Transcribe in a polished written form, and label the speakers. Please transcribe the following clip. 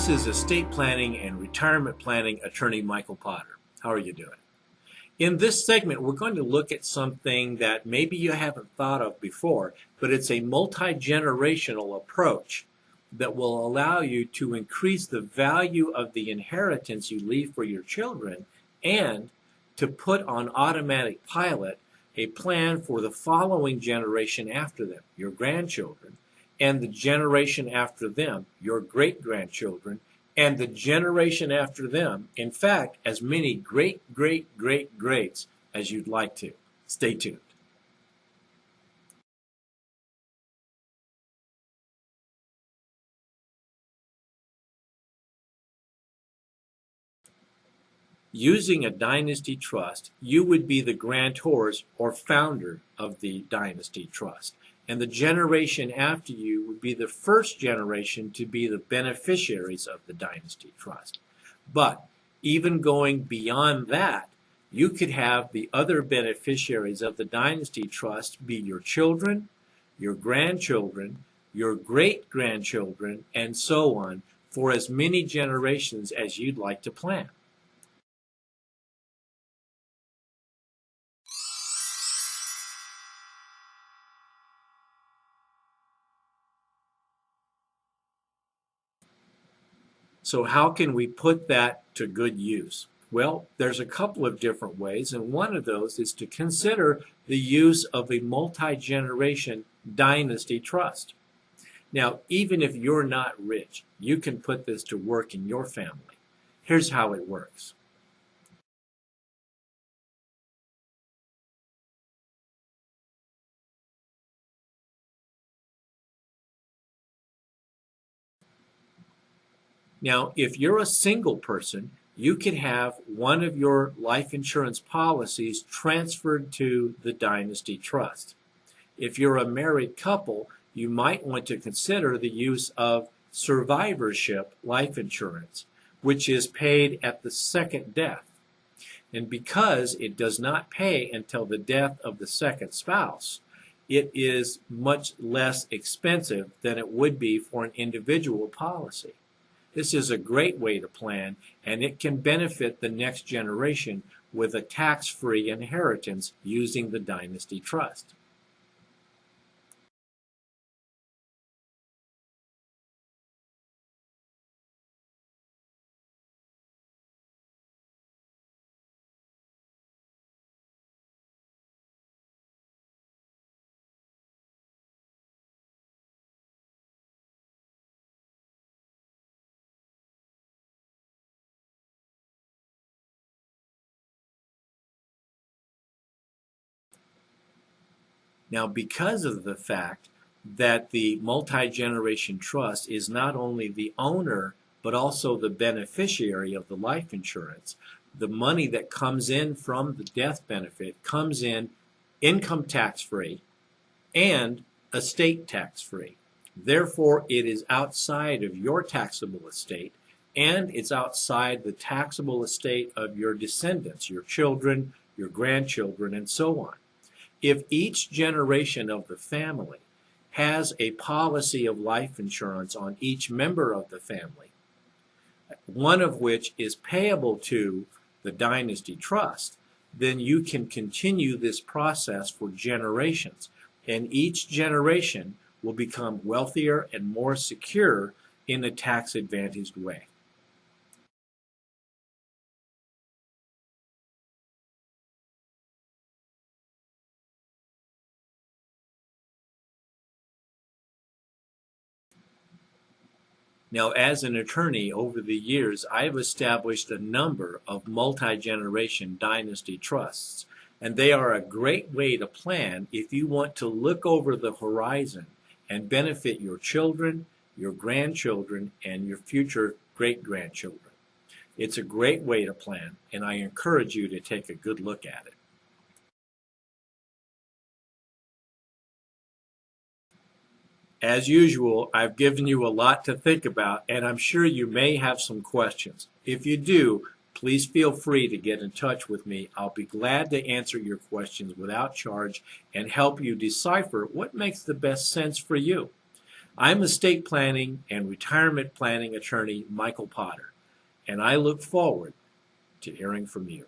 Speaker 1: This is estate planning and retirement planning attorney Michael Potter. How are you doing? In this segment, we're going to look at something that maybe you haven't thought of before, but it's a multi-generational approach that will allow you to increase the value of the inheritance you leave for your children and to put on automatic pilot a plan for the following generation after them, your grandchildren, and the generation after them, your great-grandchildren, and the generation after them, in fact, as many great-great-great-greats as you'd like to. Stay tuned. Using a dynasty trust, you would be the grantors or founder of the dynasty trust. And the generation after you would be the first generation to be the beneficiaries of the dynasty trust. But even going beyond that, you could have the other beneficiaries of the dynasty trust be your children, your grandchildren, your great-grandchildren, and so on, for as many generations as you'd like to plan. So how can we put that to good use? Well, there's a couple of different ways, and one of those is to consider the use of a multi-generation dynasty trust. Now, even if you're not rich, you can put this to work in your family. Here's how it works. Now, if you're a single person, you could have one of your life insurance policies transferred to the dynasty trust. If you're a married couple, you might want to consider the use of survivorship life insurance, which is paid at the second death. And because it does not pay until the death of the second spouse, it is much less expensive than it would be for an individual policy. This is a great way to plan, and it can benefit the next generation with a tax-free inheritance using the dynasty trust. Now, because of the fact that the multi-generation trust is not only the owner but also the beneficiary of the life insurance, the money that comes in from the death benefit comes in income tax-free and estate tax-free. Therefore, it is outside of your taxable estate, and it's outside the taxable estate of your descendants, your children, your grandchildren, and so on. If each generation of the family has a policy of life insurance on each member of the family, one of which is payable to the dynasty trust, then you can continue this process for generations, and each generation will become wealthier and more secure in a tax-advantaged way. Now, as an attorney over the years, I've established a number of multi-generation dynasty trusts, and they are a great way to plan if you want to look over the horizon and benefit your children, your grandchildren, and your future great-grandchildren. It's a great way to plan, and I encourage you to take a good look at it. As usual, I've given you a lot to think about, and I'm sure you may have some questions. If you do, please feel free to get in touch with me. I'll be glad to answer your questions without charge and help you decipher what makes the best sense for you. I'm estate planning and retirement planning attorney Michael Potter, and I look forward to hearing from you.